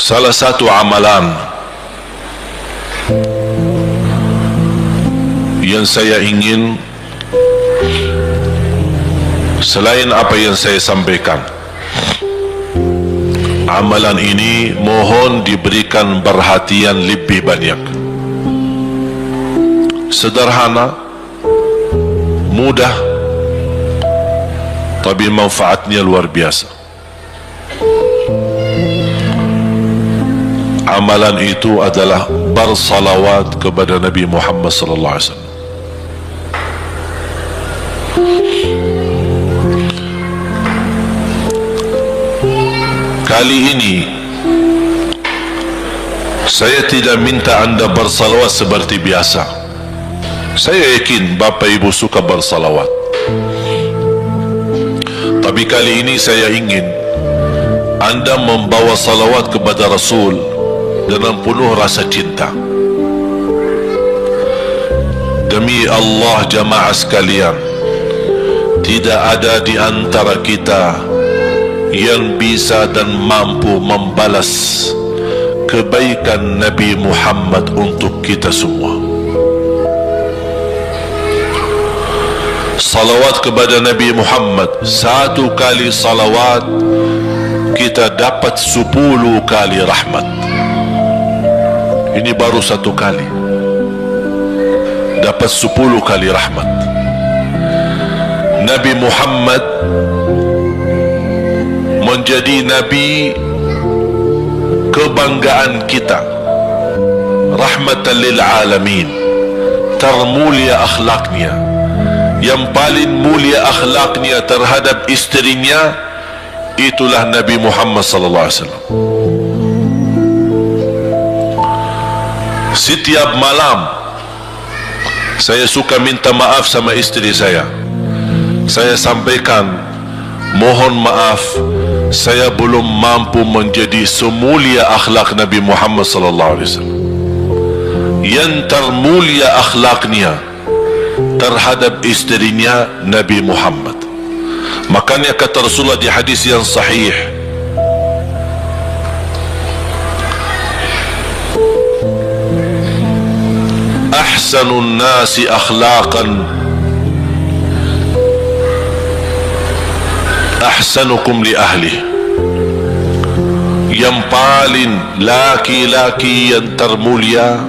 Salah satu amalan yang saya ingin, selain apa yang saya sampaikan, amalan ini mohon diberikan perhatian lebih banyak. Sederhana, mudah, tapi manfaatnya luar biasa. Amalan itu adalah bersalawat kepada Nabi Muhammad sallallahu alaihi wasallam. Kali ini saya tidak minta anda bersalawat seperti biasa. Saya yakin Bapak Ibu suka bersalawat, tapi kali ini saya ingin anda membawa salawat kepada Rasul dengan penuh rasa cinta. Demi Allah jamaah sekalian, tidak ada di antara kita yang bisa dan mampu membalas kebaikan Nabi Muhammad untuk kita semua. Salawat kepada Nabi Muhammad, satu kali salawat kita dapat 10 kali rahmat. Ini baru satu kali, dapat 10 kali rahmat. Nabi Muhammad menjadi Nabi kebanggaan kita, rahmatan lil alamin, termulia akhlaknya. Yang paling mulia akhlaknya terhadap istrinya, itulah Nabi Muhammad sallallahu alaihi wasallam. Setiap malam saya suka minta maaf sama istri saya. Saya sampaikan, mohon maaf, saya belum mampu menjadi semulia akhlak Nabi Muhammad sallallahu alaihi wasallam. Yang termulia akhlaknya terhadap istrinya Nabi Muhammad. Makanya kata Rasulullah di hadis yang sahih, ahsanun nasi akhlaqan ahsanukum li ahli. Yang paling laki-laki yang termulia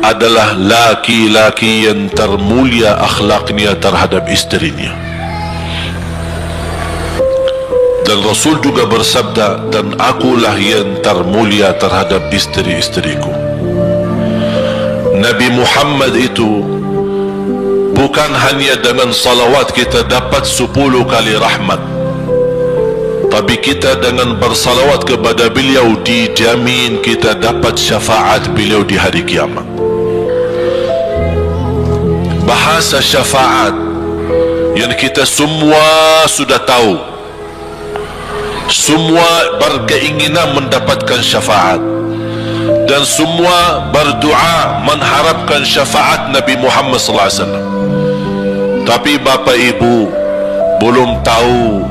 adalah laki-laki yang termulia akhlaknya terhadap istrinya. Dan Rasul juga bersabda, dan akulah yang termulia terhadap istri-istriku. Nabi Muhammad itu bukan hanya dengan salawat kita dapat 10 kali rahmat, tapi kita dengan bersalawat kepada beliau dijamin kita dapat syafaat beliau di hari kiamat. Bahasa syafaat yang kita semua sudah tahu, semua berkeinginan mendapatkan syafaat, dan semua berdoa mengharapkan syafaat Nabi Muhammad sallallahu alaihi wasallam. Tapi Bapak Ibu belum tahu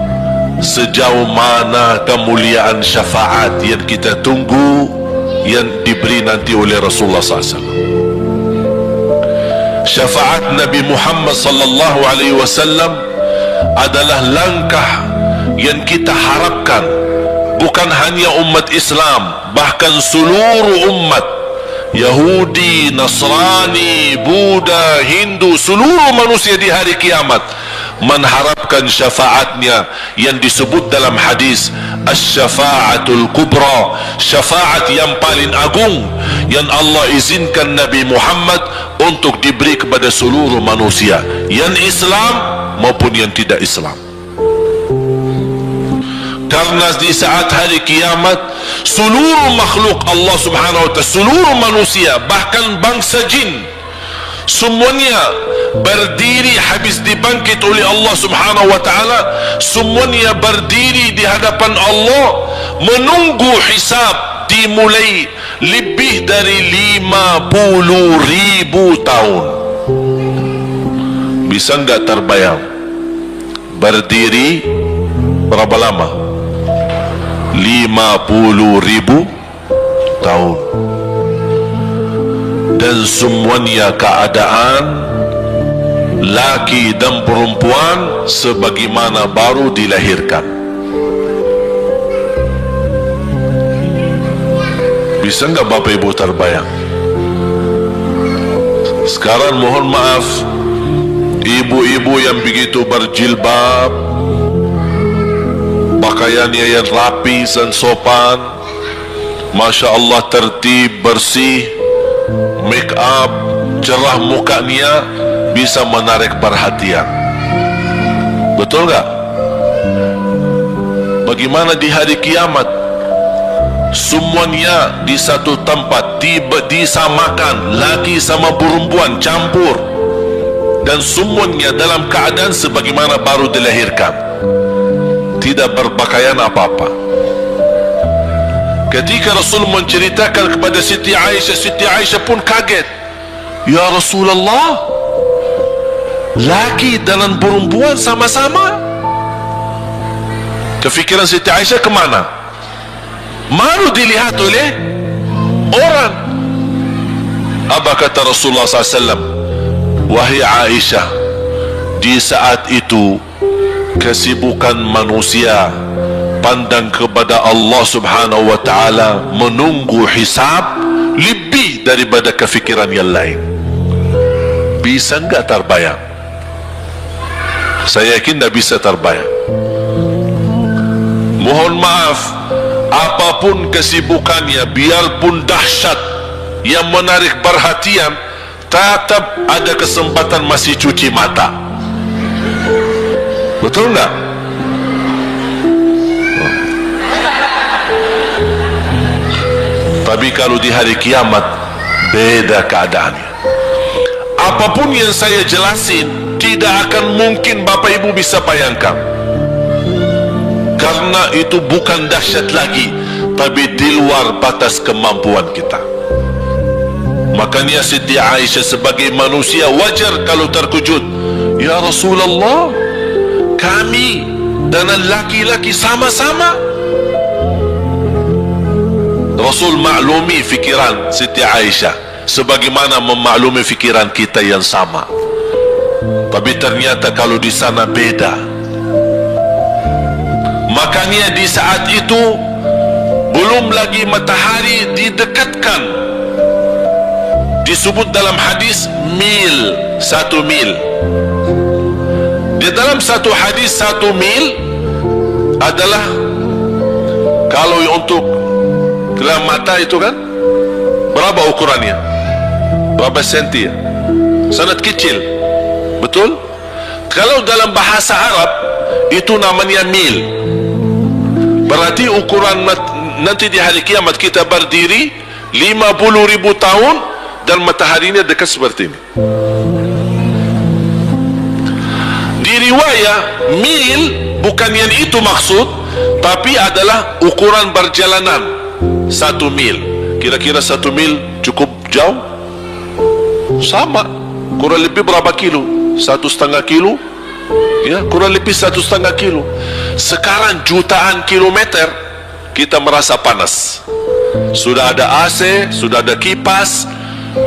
sejauh mana kemuliaan syafaat yang kita tunggu yang diberi nanti oleh Rasulullah sallallahu alaihi wasallam. Syafaat Nabi Muhammad sallallahu alaihi wasallam adalah langkah yang kita harapkan, bukan hanya umat Islam, bahkan seluruh umat, Yahudi, Nasrani, Buddha, Hindu, seluruh manusia di hari kiamat mengharapkan syafaatnya yang disebut dalam hadis asy-syafa'atul kubra, syafaat yang paling agung yang Allah izinkan Nabi Muhammad untuk diberi kepada seluruh manusia, yang Islam maupun yang tidak Islam. Karena di saat hari kiamat seluruh makhluk Allah subhanahu wa ta'ala, seluruh manusia, bahkan bangsa jin, semuanya berdiri habis dibangkit oleh Allah subhanahu wa ta'ala. Semuanya berdiri di hadapan Allah menunggu hisab dimulai lebih dari 50.000 tahun. Bisa enggak terbayang berdiri berapa lama? 50.000 tahun. Dan semuanya keadaan laki dan perempuan sebagaimana baru dilahirkan. Bisa enggak Bapak Ibu terbayang? Sekarang mohon maaf, ibu-ibu yang begitu berjilbab, pakaiannya yang rapi dan sopan, Masya Allah, tertib, bersih, make up, cerah mukanya, bisa menarik perhatian. Betul gak? Bagaimana di hari kiamat? Semuanya di satu tempat, disamakan, laki sama perempuan campur, dan semuanya dalam keadaan sebagaimana baru dilahirkan, tidak berpakaian apa-apa. Ketika Rasul menceritakan kepada Siti Aisyah pun kaget. Ya Rasulullah, laki dan perempuan sama-sama. Kefikiran Siti Aisyah kemana? Malu dilihat oleh orang. Apa kata Rasulullah SAW? Wahai Aisyah, di saat itu kesibukan manusia pandang kepada Allah Subhanahu wa ta'ala, menunggu hisab lebih daripada kefikiran yang lain. Bisa enggak terbayang? Saya yakin tidak bisa terbayang. Mohon maaf, apapun kesibukannya, biarpun dahsyat yang menarik perhatian, tetap ada kesempatan masih cuci mata. Betul enggak? Tapi kalau di hari kiamat, beda keadaannya. Apapun yang saya jelasin, tidak akan mungkin Bapak Ibu bisa bayangkan, karena itu bukan dahsyat lagi, tapi di luar batas kemampuan kita. Makanya Siti Aisyah sebagai manusia wajar kalau terkejut. Ya Rasulullah, kami dan laki-laki sama-sama. Rasul maklumi fikiran Siti Aisyah sebagaimana memaklumi fikiran kita yang sama. Tapi ternyata kalau di sana beda. Makanya di saat itu belum lagi matahari didekatkan. Disebut dalam hadis mil, 1 mil. Di dalam satu hadis 1 mil adalah, kalau untuk gelang mata itu kan berapa ukurannya? Berapa senti ya? Sangat kecil. Betul? Kalau dalam bahasa Arab itu namanya mil. Berarti ukuran nanti di hari kiamat kita berdiri 50.000 tahun dan mataharinya dekat seperti ini. Di riwayat mil bukan yang itu maksud, tapi adalah ukuran perjalanan 1 mil. Kira-kira 1 mil cukup jauh? Sama, kurang lebih berapa kilo? 1,5 kilo? Ya, kurang lebih 1,5 kilo. Sekarang jutaan kilometer kita merasa panas. Sudah ada AC, sudah ada kipas,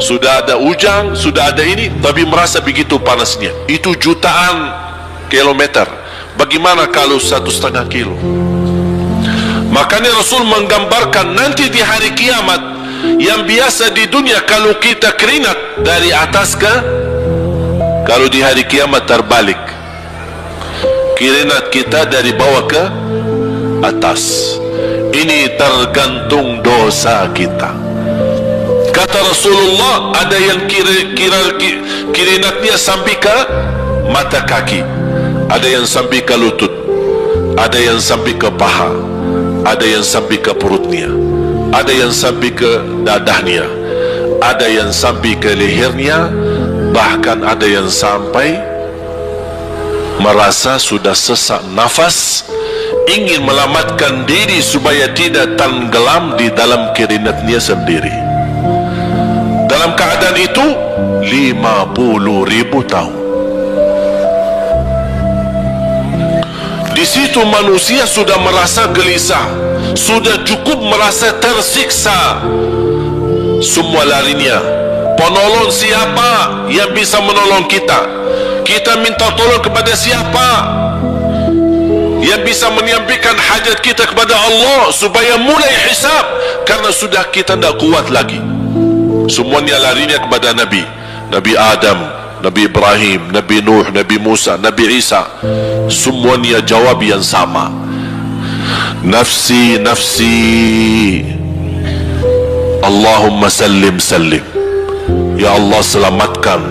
sudah ada ujang, sudah ada ini, tapi merasa begitu panasnya. Itu jutaan kilometer. Bagaimana kalau 1,5 kilo? Makanya Rasul menggambarkan nanti di hari kiamat, yang biasa di dunia kalau kita keringat dari atas ke, kalau di hari kiamat terbalik, keringat kita dari bawah ke atas. Ini tergantung dosa kita. Kata Rasulullah, ada yang keringatnya sampai ke mata kaki, ada yang sampai ke lutut, ada yang sampai ke paha, ada yang sampai ke perutnya, ada yang sampai ke dadahnya, ada yang sampai ke lehernya, bahkan ada yang sampai merasa sudah sesak nafas, ingin melamatkan diri supaya tidak tenggelam di dalam keringatnya sendiri. Dalam keadaan itu 50.000 tahun. Di Di situ manusia sudah merasa gelisah, sudah cukup merasa tersiksa. Semua larinya, penolong siapa yang bisa menolong kita? Kita minta tolong kepada siapa yang bisa menyampaikan hajat kita kepada Allah supaya mulai hisab? Karena sudah kita tidak kuat lagi. Semuanya larinya kepada Nabi Adam, Nabi Ibrahim, Nabi Nuh, Nabi Musa, Nabi Isa. Semuanya jawab yang sama, nafsi, nafsi, Allahumma sallim, sallim. Ya Allah, selamatkan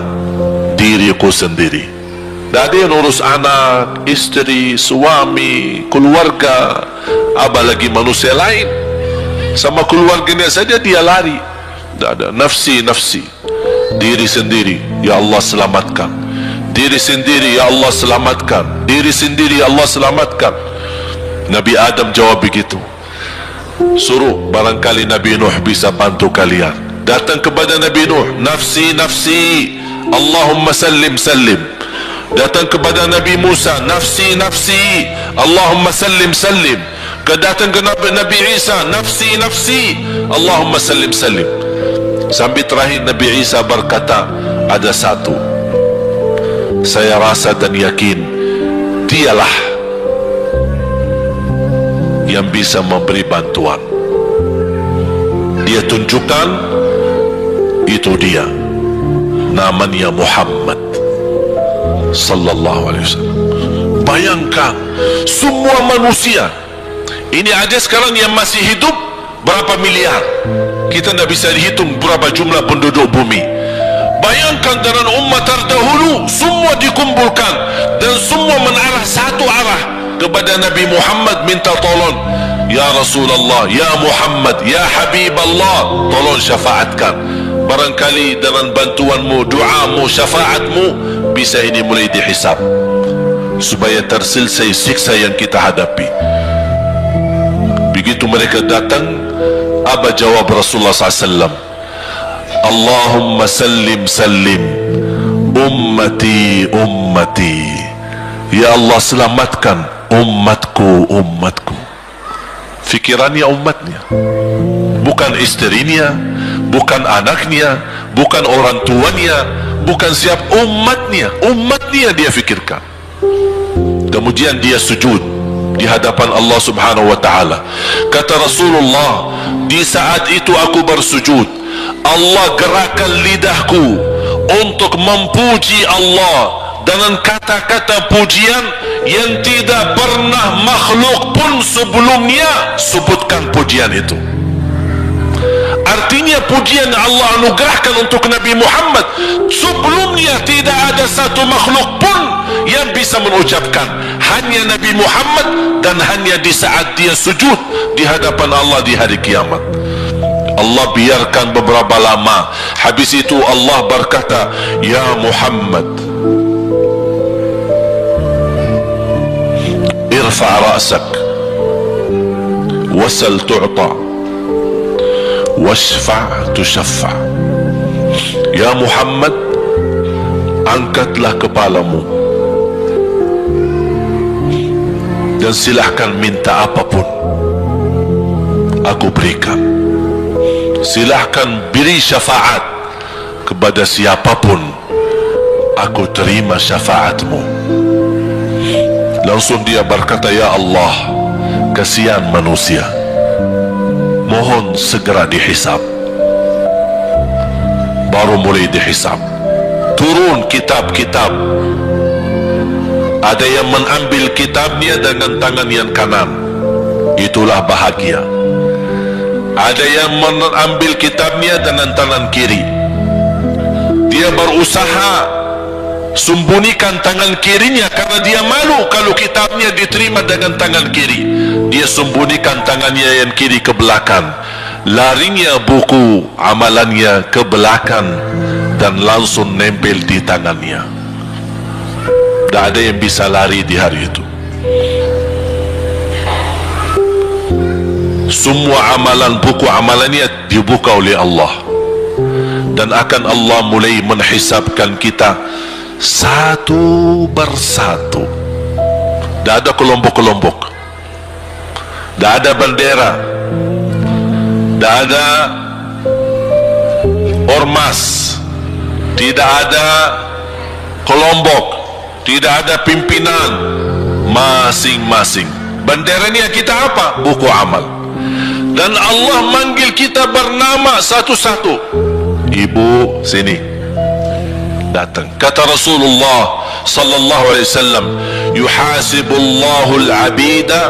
diriku sendiri. Tak ada yang urus anak, isteri, suami, keluarga, apalagi manusia lain. Sama keluarganya saja dia lari. Tak ada, nafsi, nafsi, diri sendiri, ya Allah selamatkan. Diri sendiri, ya Allah selamatkan. Diri sendiri, ya Allah selamatkan. Nabi Adam jawab begitu. Suruh barangkali Nabi Nuh bisa bantu kalian. Datang kepada Nabi Nuh, nafsi, nafsi, Allahumma sallim, sallim. Datang kepada Nabi Musa, nafsi, nafsi, Allahumma sallim, sallim. Datang ke Nabi Isa, nafsi, nafsi, Allahumma sallim, sallim. Sampai terakhir Nabi Isa berkata, ada satu saya rasa dan yakin, dialah yang bisa memberi bantuan. Dia tunjukkan, itu dia, namanya Muhammad sallallahu alaihi wasallam. Bayangkan, semua manusia ini ada sekarang yang masih hidup berapa miliar? Kita tidak bisa dihitung berapa jumlah penduduk bumi. Bayangkan dengan umat terdahulu, semua dikumpulkan dan semua menarah satu arah kepada Nabi Muhammad, minta tolong. Ya Rasulullah, ya Muhammad, ya Habib Allah, tolong syafaatkan. Barangkali dengan bantuanmu, doamu, syafaatmu, bisa ini mulai dihisab supaya terselesai siksa yang kita hadapi. Begitu mereka datang, apa jawab Rasulullah SAW? Allahumma sallim, sallim, ummati, ummati. Ya Allah, selamatkan umatku, umatku. Fikirannya umatnya, bukan istrinya, bukan anaknya, bukan orang tuanya, bukan siapa, umatnya. Umatnya dia fikirkan. Kemudian dia sujud di hadapan Allah Subhanahu wa ta'ala. Kata Rasulullah, di saat itu aku bersujud, Allah gerakkan lidahku untuk memuji Allah dengan kata-kata pujian yang tidak pernah makhluk pun sebelumnya sebutkan pujian itu. Artinya pujian Allah anugerahkan untuk Nabi Muhammad, sebelumnya tidak ada satu makhluk pun yang bisa mengucapkan, hanya Nabi Muhammad, dan hanya di saat dia sujud di hadapan Allah di hari kiamat. Allah biarkan beberapa lama, habis itu Allah berkata, ya Muhammad, irfa' ra'sak wasal tu'ta washfa' tushaffa'. Ya Muhammad, angkatlah kepalamu dan silahkan minta apapun, aku berikan. Silahkan beri syafaat kepada siapapun, aku terima syafaatmu. Langsung dia berkata, ya Allah, kasihan manusia, mohon segera dihisab. Baru mulai dihisab, turun kitab-kitab. Ada yang mengambil kitabnya dengan tangan yang kanan, itulah bahagia. Ada yang mengambil kitabnya dengan tangan kiri, dia berusaha sembunyikan tangan kirinya karena dia malu kalau kitabnya diterima dengan tangan kiri. Dia sembunyikan tangannya yang kiri ke belakang, larinya buku amalannya ke belakang dan langsung nempel di tangannya. Tak ada yang bisa lari di hari itu. Semua amalan, buku amalannya dibuka oleh Allah, dan akan Allah mulai menhisabkan kita satu persatu. Tidak ada kelompok-kelompok, tidak ada bendera, tidak ada ormas, tidak ada kelompok, tidak ada pimpinan. Masing-masing benderanya kita apa? Buku amal. Dan Allah manggil kita bernama satu-satu. Ibu, sini, datang. Kata Rasulullah sallallahu alaihi wasallam, yuhasibullahu al-abida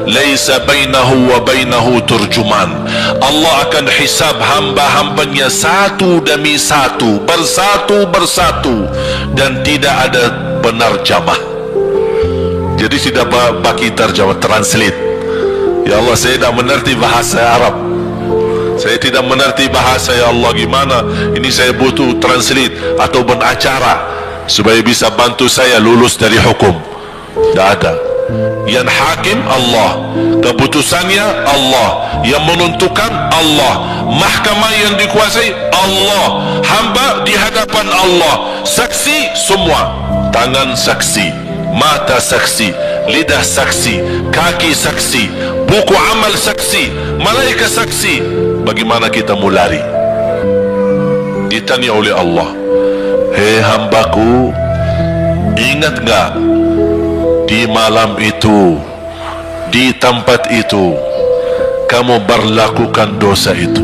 laisa bainahu wa bainahu turjuman. Allah akan hisab hamba-hambanya satu demi satu, bersatu-bersatu, dan tidak ada penerjemah. Jadi tidak bagi terjemah, translate. Ya Allah, saya tidak mengerti bahasa Arab, saya tidak mengerti bahasa, ya Allah, gimana ini, saya butuh translate atau acara supaya bisa bantu saya lulus dari hukum. Tidak ada. Yang hakim Allah, keputusannya Allah, yang menentukan Allah, mahkamah yang dikuasai Allah, hamba di hadapan Allah, saksi semua, tangan saksi, mata saksi, lidah saksi, kaki saksi, buku amal saksi, malaikat saksi. Bagaimana kita mau lari? Ditanya oleh Allah, hei hambaku, ingat enggak di malam itu, di tempat itu, kamu berlakukan dosa itu?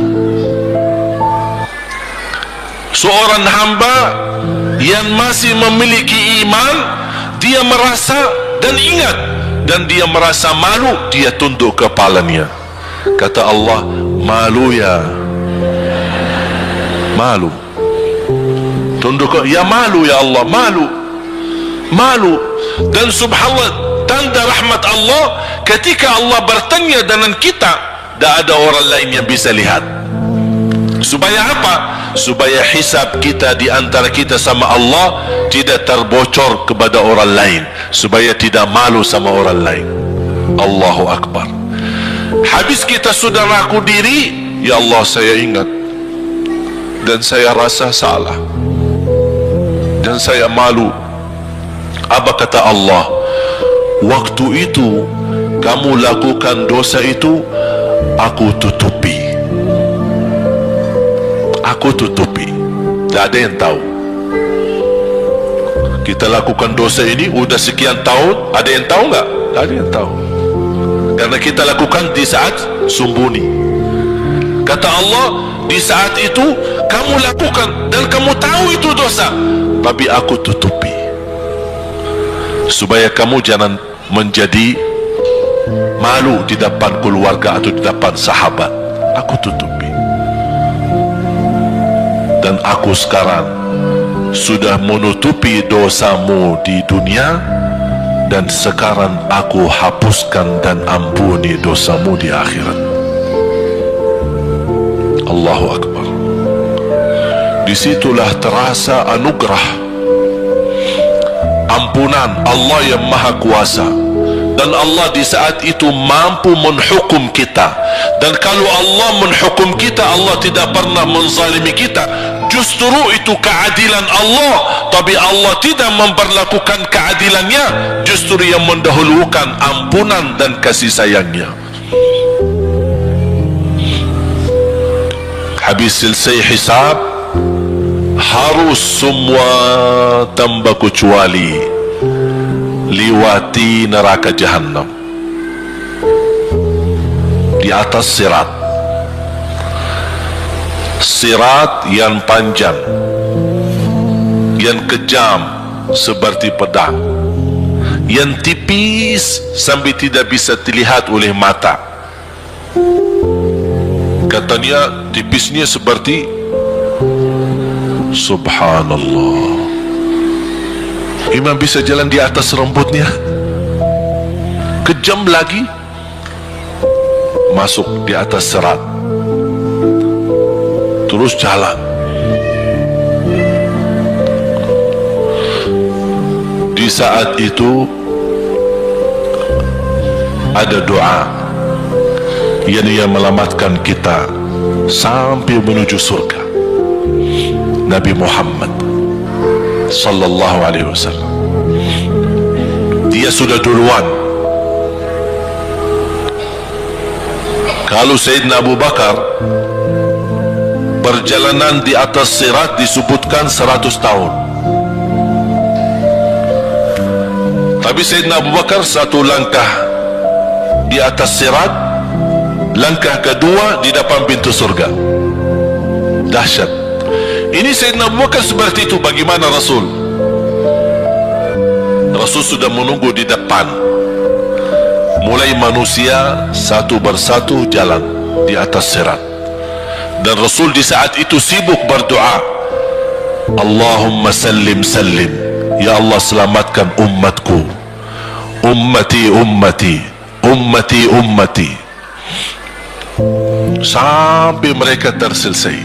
Seorang hamba yang masih memiliki iman, dia merasa dan ingat, dan dia merasa malu, dia tunduk kepalanya. Kata Allah, malu ya, malu. Tunduk, ya malu ya Allah, malu, malu. Dan subhanallah, tanda rahmat Allah, ketika Allah bertanya dengan kita, tidak ada orang lain yang bisa lihat. Supaya apa? Supaya hisab kita di antara kita sama Allah tidak terbocor kepada orang lain, supaya tidak malu sama orang lain. Allahu Akbar. Habis kita sudah ragu diri, ya Allah, saya ingat dan saya rasa salah dan saya malu. Apa kata Allah? Waktu itu kamu lakukan dosa itu, aku tutupi, aku tutupi, tak ada yang tahu. Kita lakukan dosa ini udah sekian tahun, ada yang tahu nggak? Tak ada yang tahu, karena kita lakukan di saat sembunyi. Kata Allah, di saat itu kamu lakukan dan kamu tahu itu dosa, tapi aku tutupi supaya kamu jangan menjadi malu di depan keluarga atau di depan sahabat. Aku tutupi. Dan aku sekarang sudah menutupi dosamu di dunia, dan sekarang aku hapuskan dan ampuni dosamu di akhirat. Allahu Akbar. Disitulah terasa anugerah ampunan Allah yang maha kuasa. Dan Allah di saat itu mampu menghukum kita. Dan kalau Allah menghukum kita, Allah tidak pernah menzalimi kita. Justru itu keadilan Allah. Tapi Allah tidak memperlakukan keadilannya, justru yang mendahulukan ampunan dan kasih sayangnya. Habis selesai hisab, harus semua tanpa kecuali liwati neraka Jahannam di atas sirat. Sirat yang panjang, yang kejam seperti pedang, yang tipis sampai tidak bisa dilihat oleh mata. Katanya tipisnya seperti, subhanallah, imam bisa jalan di atas rambutnya. Kejam lagi, masuk di atas serat, terus jalan. Di saat itu ada doa yang melamatkan kita sampai menuju surga. Nabi Muhammad sallallahu alaihi wasallam, dia sudah duluan Kalau Sayyidina Abu Bakar perjalanan di atas sirat disebutkan 100 tahun, tapi Sayyidina Abu Bakar satu langkah di atas sirat, langkah kedua di depan pintu surga. Dahsyat. Ini Sayyidina Abu Bakar seperti itu. Bagaimana Rasul? Rasul sudah menunggu di depan. Mulai manusia satu persatu jalan di atas sirat, dan Rasul di saat itu sibuk berdoa, Allahumma sallim sallim, ya Allah selamatkan umatku, ummati ummati ummati ummati, sampai mereka terselesai.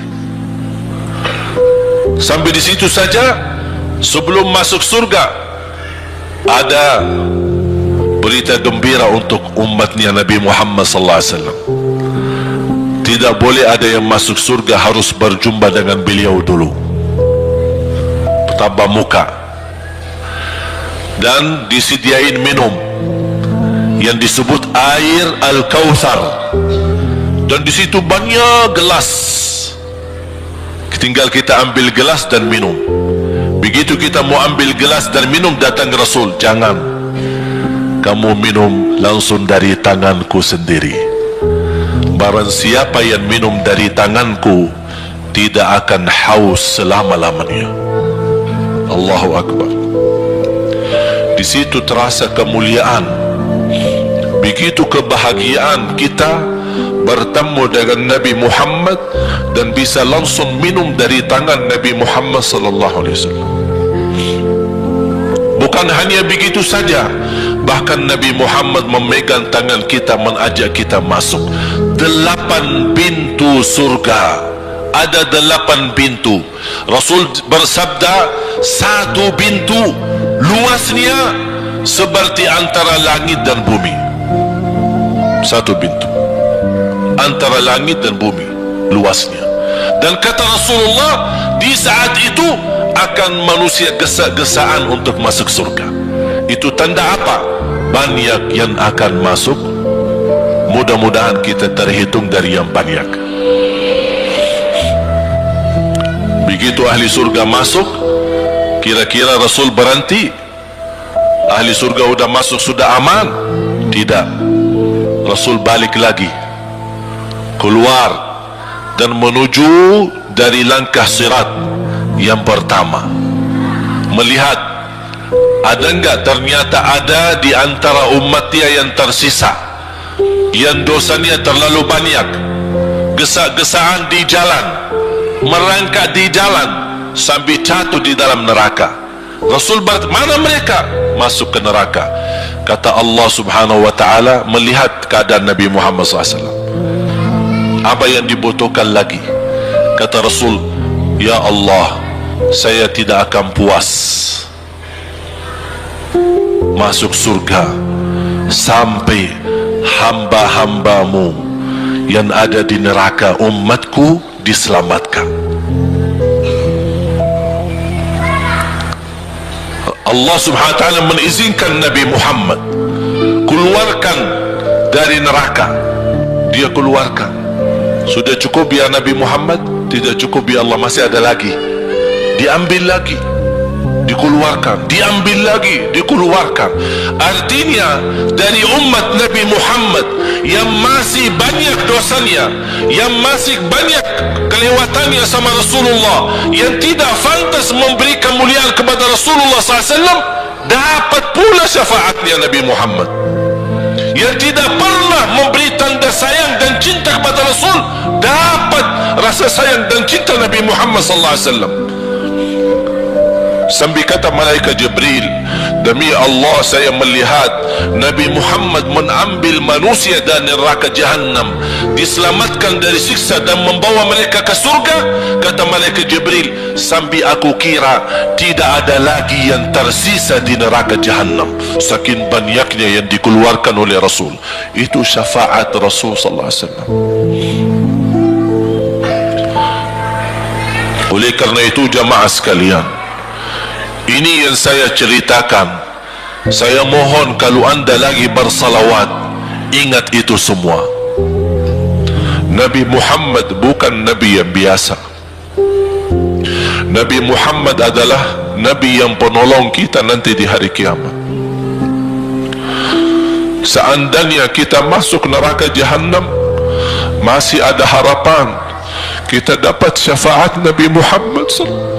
Sampai di situ saja. Sebelum masuk surga ada berita gembira untuk umatnya Nabi Muhammad sallallahu alaihi wasallam. Tidak boleh ada yang masuk surga harus berjumpa dengan beliau dulu, tambah muka, dan disediain minum yang disebut air Al-Kautsar, dan di situ banyak gelas. Tinggal kita ambil gelas dan minum. Begitu kita mau ambil gelas dan minum, datang Rasul, jangan, kamu minum langsung dari tanganku sendiri. Barang siapa yang minum dari tanganku tidak akan haus selama-lamanya. Allahu Akbar. Di situ terasa kemuliaan. Begitu kebahagiaan kita bertemu dengan Nabi Muhammad dan bisa langsung minum dari tangan Nabi Muhammad sallallahu alaihi wasallam. Bukan hanya begitu saja, bahkan Nabi Muhammad memegang tangan kita, mengajak kita masuk 8 pintu surga. Ada 8 pintu. Rasul bersabda, satu pintu luasnya seperti antara langit dan bumi. Satu pintu antara langit dan bumi luasnya. Dan kata Rasulullah, di saat itu akan manusia gesa-gesaan untuk masuk surga. Itu tanda apa? Banyak yang akan masuk. Mudah-mudahan kita terhitung dari yang banyak. Begitu ahli surga masuk, kira-kira Rasul berhenti? Ahli surga sudah masuk, sudah aman? Tidak. Rasul balik lagi, keluar dan menuju dari langkah sirat yang pertama, melihat ada enggak ternyata ada di antara umatnya yang tersisa, yang dosanya terlalu banyak, gesa-gesaan di jalan, merangkak di jalan sampai jatuh di dalam neraka. Rasul mana mereka? Masuk ke neraka. Kata Allah subhanahu wa ta'ala, melihat keadaan Nabi Muhammad SAW, apa yang dibutuhkan lagi? Kata Rasul, ya Allah, saya tidak akan puas masuk surga sampai hamba-hambamu yang ada di neraka, umatku, diselamatkan. Allah subhanahu wa ta'ala mengizinkan Nabi Muhammad keluarkan dari neraka. Dia keluarkan. Sudah cukup ya Nabi Muhammad? Tidak cukup ya Allah, masih ada lagi. Diambil lagi, dikeluarkan, diambil lagi, dikeluarkan. Artinya dari umat Nabi Muhammad yang masih banyak dosanya, yang masih banyak kelewatannya sama Rasulullah, yang tidak pantas memberi kemuliaan kepada Rasulullah SAW, dapat pula syafaatnya Nabi Muhammad. Yang tidak pernah memberi tanda sayang dan cinta kepada Rasul, dapat rasa sayang dan cinta Nabi Muhammad SAW. Sambil kata malaikat Jibril, demi Allah saya melihat Nabi Muhammad mengambil manusia dari neraka Jahannam, diselamatkan dari siksa dan membawa mereka ke surga. Kata malaikat Jibril, sambil aku kira tidak ada lagi yang tersisa di neraka Jahannam, saking banyaknya yang dikeluarkan oleh Rasul. Itu syafaat Rasul sallallahu alaihi wasallam. Oleh karena itu jamaah sekalian, ini yang saya ceritakan. Saya mohon kalau anda lagi bersalawat, ingat itu semua. Nabi Muhammad bukan Nabi yang biasa. Nabi Muhammad adalah Nabi yang penolong kita nanti di hari kiamat. Seandainya kita masuk neraka Jahannam, masih ada harapan kita dapat syafaat Nabi Muhammad sallallahu.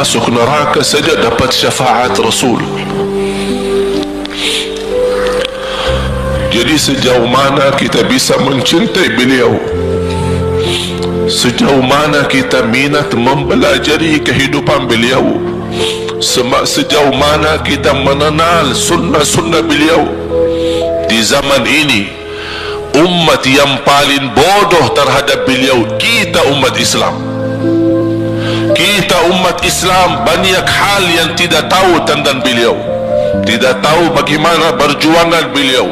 Masuk neraka saja dapat syafaat Rasul. Jadi sejauh mana kita bisa mencintai beliau, sejauh mana kita minat mempelajari kehidupan beliau, sejauh mana kita mengenal sunnah-sunnah beliau. Di zaman ini, umat yang paling bodoh terhadap beliau kita umat Islam. Kita umat Islam banyak hal yang tidak tahu tentang beliau, tidak tahu bagaimana perjuangan beliau,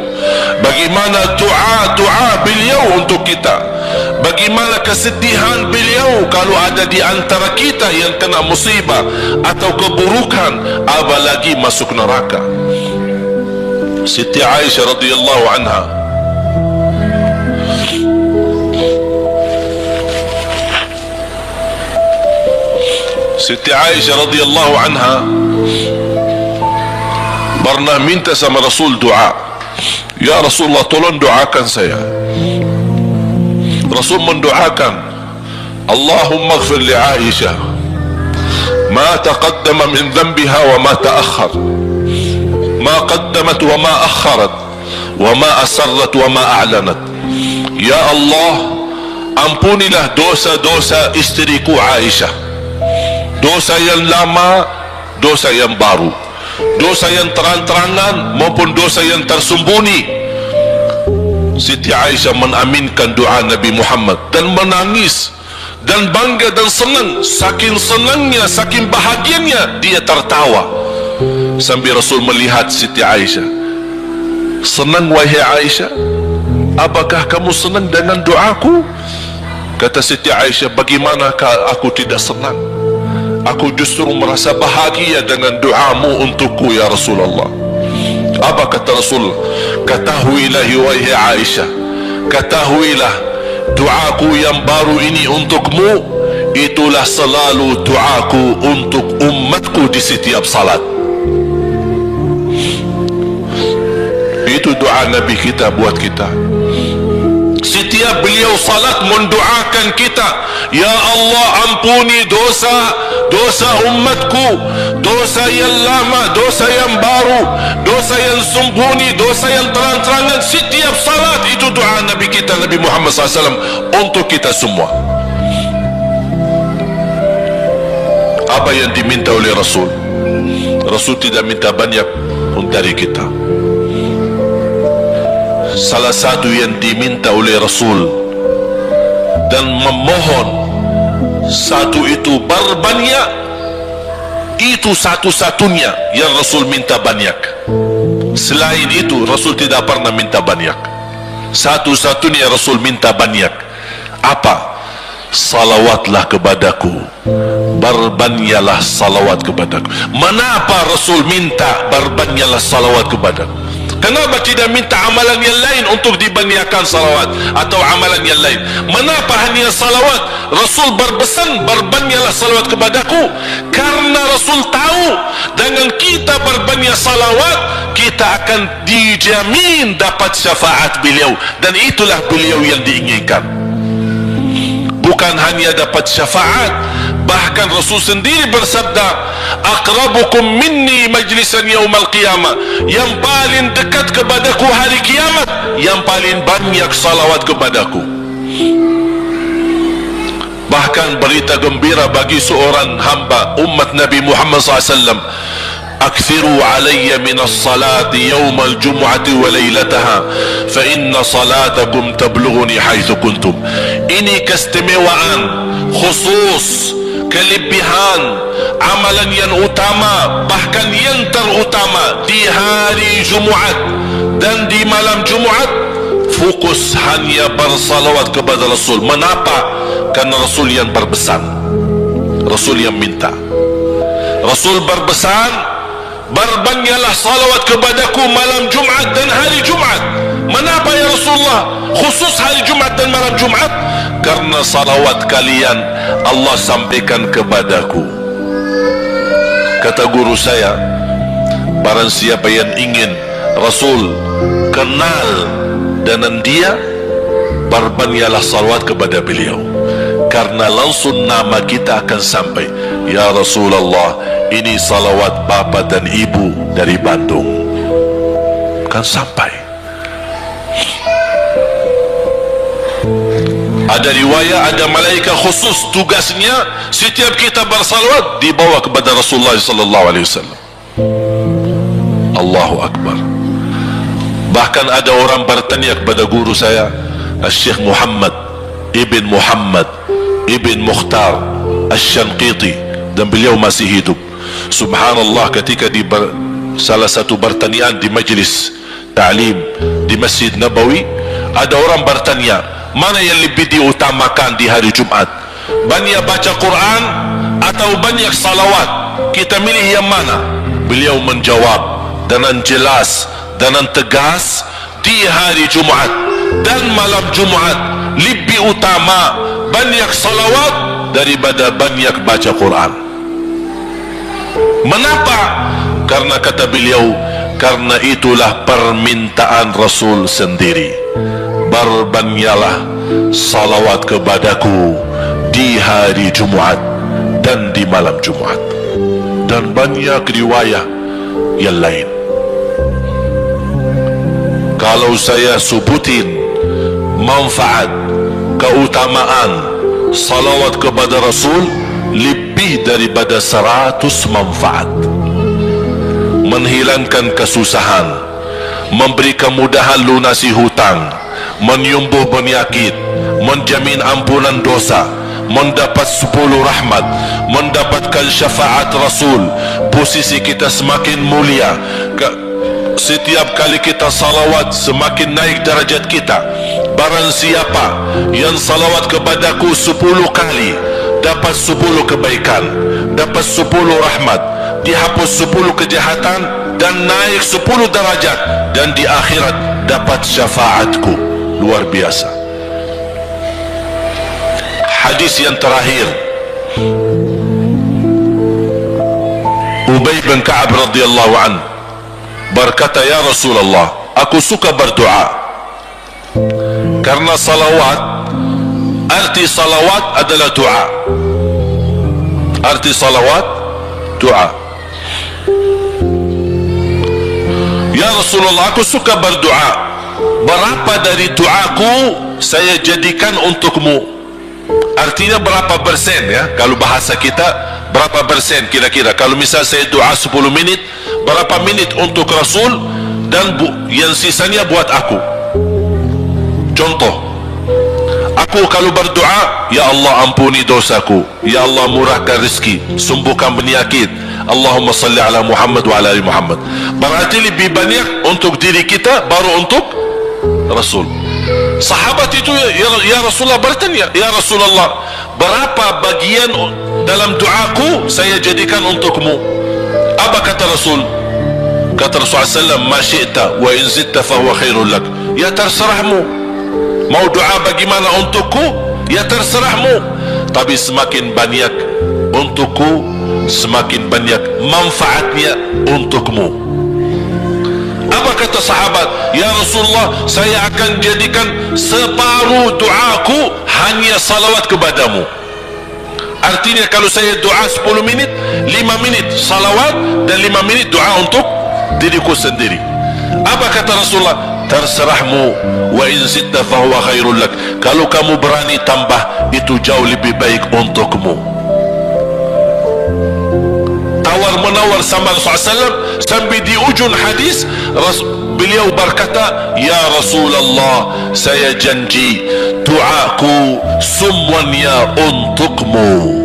bagaimana doa beliau untuk kita, bagaimana kesedihan beliau kalau ada di antara kita yang kena musibah atau keburukan, apalagi masuk neraka. Siti Aisyah radhiyallahu anha, Siti Aisyah radhiyallahu anha pernah minta sama Rasul doa. Ya Rasulullah, tolong doakan saya. Rasul mendoakan, Allahumma ighfir li Aisyah ma taqaddama min dhanbiha wa ma ta'akhkhar, ma qaddamat wa ma akharat, wa ma asarrat wa ma a'lanat. Ya Allah, ampunilah dosa-dosa istriku Aisyah, dosa yang lama, dosa yang baru, dosa yang terang-terangan maupun dosa yang tersembunyi. Siti Aisyah menaminkan doa Nabi Muhammad dan menangis dan bangga dan senang. Saking senangnya, saking bahagianya, dia tertawa sambil Rasul melihat Siti Aisyah. Senang wahai Aisyah? Apakah kamu senang dengan doaku? Kata Siti Aisyah, bagaimanakah aku tidak senang? Aku justru merasa bahagia dengan doamu untukku ya Rasulullah. Apa kata Rasul? Ketahuilah wahai Aisyah, ketahuilah doaku yang baru ini untukmu, itulah selalu doaku untuk umatku di setiap salat. Itu doa Nabi kita buat kita. Setiap beliau salat mendoakan kita, ya Allah, ampuni dosa umatku, dosa yang lama, dosa yang baru, dosa yang sembunyi, dosa yang terang-terangan. Setiap salat itu doa Nabi kita, Nabi Muhammad SAW, untuk kita semua. Apa yang diminta oleh Rasul? Rasul tidak minta banyak dari kita. Salah satu yang diminta oleh Rasul dan memohon, satu itu berbanyak, itu satu-satunya yang Rasul minta banyak. Selain itu Rasul tidak pernah minta banyak. Satu-satunya Rasul minta banyak. Apa? Salawatlah kepadaku, berbanyaklah salawat kepadaku. Mengapa Rasul minta berbanyaklah salawat kepadaku? Kenapa tidak minta amalan yang lain untuk dibanyakkan salawat atau amalan yang lain? Mengapa hanya salawat? Rasul berpesan berbanyaklah salawat kepadaku, karena Rasul tahu dengan kita berbanyak salawat kita akan dijamin dapat syafaat beliau, dan itulah beliau yang diinginkan. Bukan hanya dapat syafaat, bahkan Rasul sendiri bersabda, aqrabukum minni majlisan yaumal qiyamah, yang paling dekat kepadaku hari kiamat, yang paling banyak salawat kepadaku. Bahkan berita gembira bagi seorang hamba umat Nabi Muhammad SAW, akthiru alayya minas salati yawmal jum'ati wa laylataha fa inna salatakum tablughuni haitsu kuntum. Ini keistimewaan khusus, kelebihan amalan yang utama, bahkan yang terutama di hari Jumaat dan di malam Jumaat, fokus hanya bersalawat kepada Rasul. Mengapa? Karena Rasul yang berpesan, Rasul yang minta. Rasul berpesan, berbanyaklah salawat kepadaku malam Jumaat dan hari Jumaat. Mengapa ya Rasulullah khusus hari Jumaat dan malam Jumaat? Karena salawat kalian Allah sampaikan kepadaku. Kata guru saya, barang siapa yang ingin Rasul kenal dengan dia, berbanyaklah salawat kepada beliau, karena langsung nama kita akan sampai. Ya Rasulullah, ini salawat bapa dan ibu dari Bandung, kan sampai. Ada riwayat, ada malaikat khusus tugasnya setiap kita bersalawat dibawa kepada Rasulullah sallallahu alaihi wasallam. Allahu Akbar. Bahkan ada orang bertanya kepada guru saya, Syekh Muhammad Ibn Muhammad Ibn Mukhtar Asy-Syanqiti, dan beliau masih hidup. Subhanallah, ketika di salah satu pertanyaan di majlis ta'lim di Masjid Nabawi, ada orang bertanya, mana yang lebih diutamakan di hari Jumat? Banyak baca Quran atau banyak salawat? Kita milih yang mana? Beliau menjawab dengan jelas, dengan tegas, di hari Jumat dan malam Jumat lebih utama banyak salawat daripada banyak baca Quran. Mengapa? Karena kata beliau, karena itulah permintaan Rasul sendiri. Berbanyaklah salawat kepadaku di hari Jumaat dan di malam Jumaat. Dan banyak riwayat yang lain. Kalau saya sebutin manfaat, keutamaan salawat kepada Rasul, lebih daripada 100 manfaat. Menghilangkan kesusahan, memberi kemudahan lunasi hutang, menyembuh penyakit, menjamin ampunan dosa, mendapat 10 rahmat, mendapatkan syafaat Rasul, posisi kita semakin mulia. Setiap kali kita salawat semakin naik darajat kita. Barang siapa yang salawat kepadaku 10 kali, dapat 10 kebaikan, dapat 10 rahmat, dihapus 10 kejahatan, dan naik 10 darajat, dan di akhirat dapat syafaatku. Luar biasa. Hadis yang terakhir, Ubay bin Ka'ab radhiyallahu anhu berkata, ya Rasulullah, aku suka berdoa karena salawat, arti salawat adalah doa. Arti salawat doa. Ya Rasulullah, aku suka berdoa, berapa dari doaku saya jadikan untukmu? Artinya berapa persen ya? Kalau bahasa kita, berapa persen kira-kira? Kalau misal saya doa 10 menit, berapa menit untuk Rasul, dan yang sisanya buat aku? Contoh, aku kalau berdoa, ya Allah ampuni dosaku, ya Allah murahkan rezeki, sembuhkan penyakit, Allahumma salli ala Muhammad wa ala ali Muhammad. Berarti lebih banyak untuk diri kita, baru untuk Rasul. Sahabat itu ya Rasulullah bertanya, ya Rasulullah, berapa bagian dalam doaku saya jadikan untukmu? Apa kata Rasul? Kata Rasulullah SAW, ma syi'ta wa in zitta fahuwa khairul lak. Ya terserahmu, mau doa bagaimana untukku, ya terserahmu, tapi semakin banyak untukku, semakin banyak manfaatnya untukmu. Apa kata sahabat? Ya Rasulullah, saya akan jadikan separuh doaku hanya salawat kepadamu. Artinya kalau saya doa 10 menit, 5 menit salawat dan 5 menit doa untuk diriku sendiri. Apa kata Rasulullah? Terserahmu, wa in zitta fahuwa khairul lak. Kalau kamu berani tambah, itu jauh lebih baik untukmu. Tawar menawar menawar sama Rasulullah SAW. Sampai di ujung hadis beliau berkata, ya Rasulullah, saya janji doaku semuanya untukmu.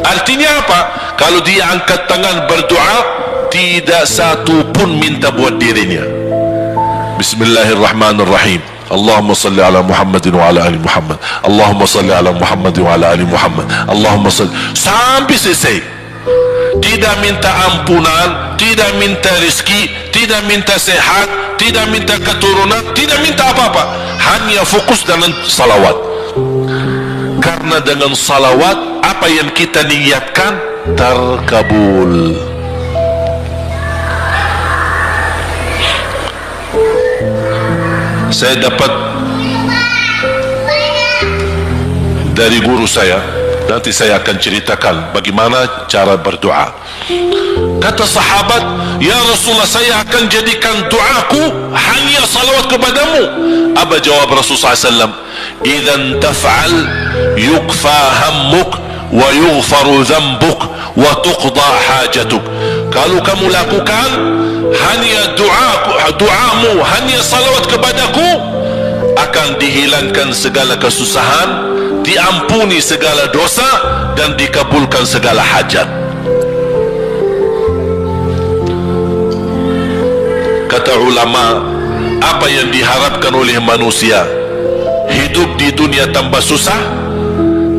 Artinya apa? Kalau dia angkat tangan berdoa, tidak satu pun minta buat dirinya. Bismillahirrahmanirrahim. Allahumma salli ala Muhammadin wa ala ali Muhammad. Allahumma salli ala Muhammadin wa ala ali Muhammad. Allahumma salli, sampai selesai. Tidak minta ampunan, tidak minta rezeki, tidak minta sehat, tidak minta keturunan, tidak minta apa-apa. Hanya fokus dengan salawat. Karena dengan salawat, apa yang kita niatkan terkabul. Saya dapat dari guru saya, nanti saya akan ceritakan bagaimana cara berdoa. Kata sahabat, ya Rasulullah, saya akan jadikan doaku hanya salawat kepadamu. Apa jawab Rasulullah SAW? Idzan taf'al yukfa hammuk wa yughfaru dhanbuk wa tuqda hajatuk. Kalau kamu lakukan hanya doamu, hanya salawat kepadaku, akan dihilangkan segala kesusahan, diampuni segala dosa, dan dikabulkan segala hajat. Kata ulama, apa yang diharapkan oleh manusia? Hidup di dunia tambah susah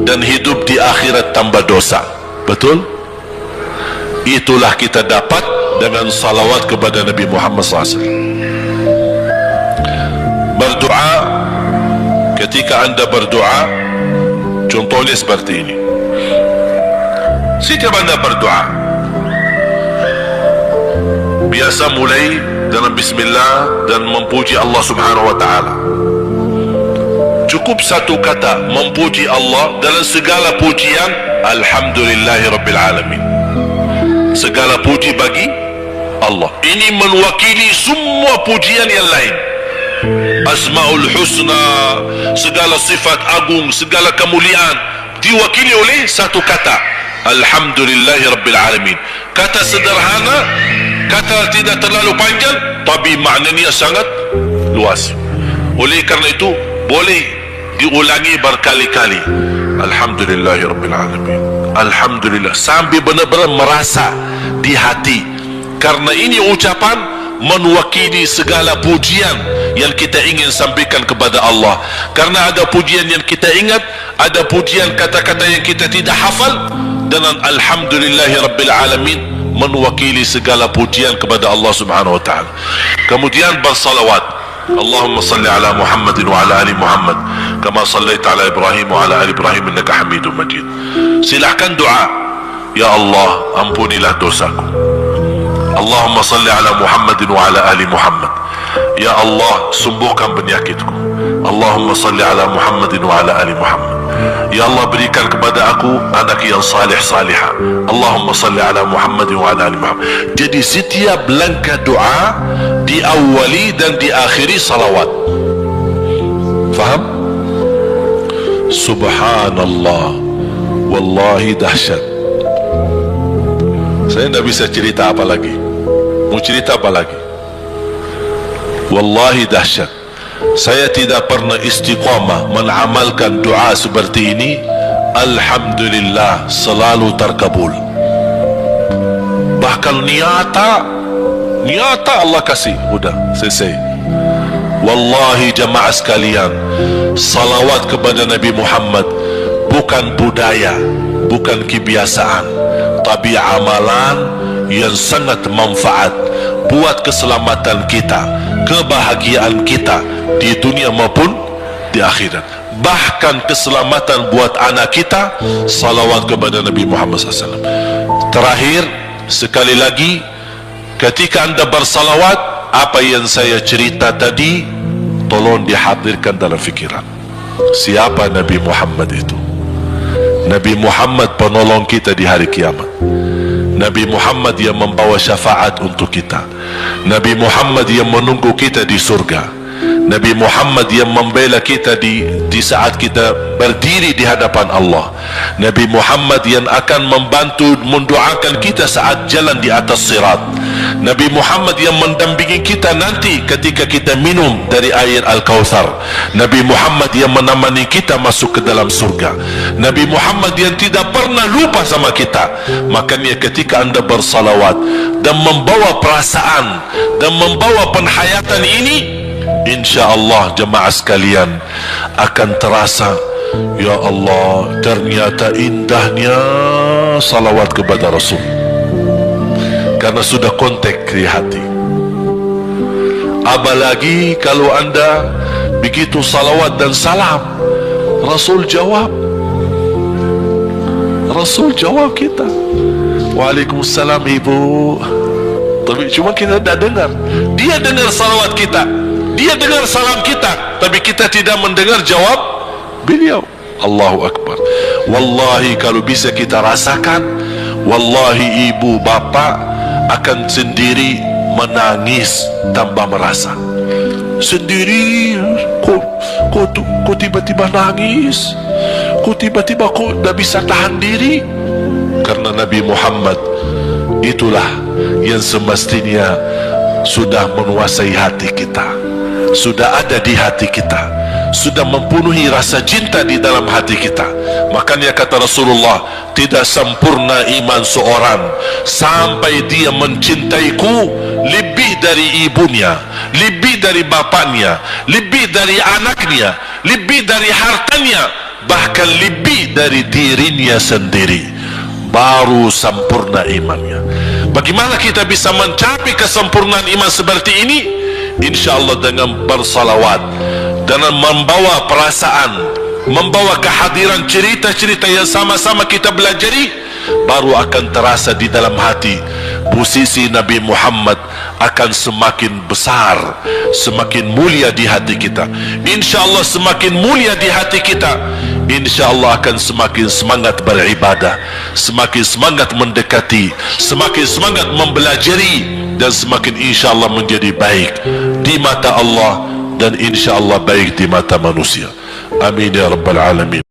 dan hidup di akhirat tambah dosa. Betul? Itulah kita dapat dengan salawat kepada Nabi Muhammad SAW. Berdoa, ketika anda berdoa, contohnya seperti ini. Setiap anda berdoa, biasa mulai dengan bismillah dan memuji Allah Subhanahu wa ta'ala. Cukup satu kata memuji Allah dalam segala pujian, alhamdulillahi rabbil alamin. Segala puji bagi Allah. Ini mewakili semua pujian yang lain. Asmaul husna, segala sifat agung, segala kemuliaan diwakili oleh satu kata, alhamdulillahi rabbil alamin. Kata sederhana, kata tidak terlalu panjang, tapi maknanya sangat luas. Oleh kerana itu boleh diulangi berkali-kali, alhamdulillahi rabbil alamin, alhamdulillah, sampai benar-benar merasa di hati. Karena ini ucapan mewakili segala pujian yang kita ingin sampaikan kepada Allah. Karena ada pujian yang kita ingat, ada pujian kata-kata yang kita tidak hafal. Dengan alhamdulillahi rabbil alamin mewakili segala pujian kepada Allah Subhanahu wa ta'ala. Kemudian bersalawat, Allahumma salli ala Muhammadin wa ala ali Muhammad kama sallaita ala Ibrahim wa ala ali Ibrahim innaka Hamidum Majid. Silakan doa, ya Allah, ampunilah dosaku. Allahumma salli ala Muhammadin wa ala ali Muhammad. Ya Allah, sembuhkan penyakitku. Allahumma salli ala Muhammadin wa ala ali Muhammad. Ya Allah, berikan kepada aku anak yang salih salihah. Allahumma salli ala Muhammadin wa ala ali Muhammad. Jadi setiap langkah doa diawali dan diakhiri salawat. Faham? Subhanallah, wallahi dahsyat. Saya tidak bisa cerita apa lagi. Mau cerita apa lagi? Wallahi dahsyat. Saya tidak pernah istiqamah mengamalkan doa seperti ini. Alhamdulillah, selalu terkabul. Bahkan nyata Allah kasih, udah selesai. Wallahi jamaah sekalian, salawat kepada Nabi Muhammad bukan budaya, bukan kebiasaan, tapi amalan yang sangat manfaat buat keselamatan kita, kebahagiaan kita di dunia maupun di akhirat. Bahkan keselamatan buat anak kita, salawat kepada Nabi Muhammad SAW. Terakhir sekali lagi, ketika anda bersalawat, apa yang saya cerita tadi tolong dihadirkan dalam fikiran. Siapa Nabi Muhammad itu? Nabi Muhammad penolong kita di hari kiamat. Nabi Muhammad yang membawa syafaat untuk kita. Nabi Muhammad yang menunggu kita di surga. Nabi Muhammad yang membela kita di saat kita berdiri di hadapan Allah. Nabi Muhammad yang akan membantu mendoakan kita saat jalan di atas sirat. Nabi Muhammad yang mendampingi kita nanti ketika kita minum dari air Al-Kautsar. Nabi Muhammad yang menemani kita masuk ke dalam surga. Nabi Muhammad yang tidak pernah lupa sama kita. Makanya ketika anda bersalawat dan membawa perasaan dan membawa penghayatan ini, InsyaAllah jemaah sekalian akan terasa, ya Allah, ternyata indahnya salawat kepada Rasul, karena sudah kontak di hati. Apalagi kalau anda begitu salawat dan salam, Rasul jawab kita, Waalaikumsalam ibu. Tapi cuma kita tidak dengar. Dia dengar salawat kita, dia dengar salam kita, tapi kita tidak mendengar jawab beliau. Allahu Akbar. Wallahi kalau bisa kita rasakan, wallahi ibu bapa akan sendiri menangis tanpa merasa. Sendiri, kok tiba-tiba nangis, kok tiba-tiba kok tidak bisa tahan diri. Karena Nabi Muhammad itulah yang semestinya sudah menguasai hati kita, sudah ada di hati kita, sudah mempenuhi rasa cinta di dalam hati kita. Makanya kata Rasulullah, tidak sempurna iman seorang sampai dia mencintaiku lebih dari ibunya, lebih dari bapaknya, lebih dari anaknya, lebih dari hartanya, bahkan lebih dari dirinya sendiri. Baru sempurna imannya. Bagaimana kita bisa mencapai kesempurnaan iman seperti ini? InsyaAllah dengan bersalawat, dengan membawa perasaan, membawa kehadiran cerita-cerita yang sama-sama kita belajari, baru akan terasa di dalam hati. Posisi Nabi Muhammad akan semakin besar, semakin mulia di hati kita. InsyaAllah semakin mulia di hati kita, InsyaAllah akan semakin semangat beribadah, semakin semangat mendekati, semakin semangat mempelajari, dan semakin InsyaAllah menjadi baik di mata Allah, dan InsyaAllah baik di mata manusia. Amin ya Rabbal Alamin.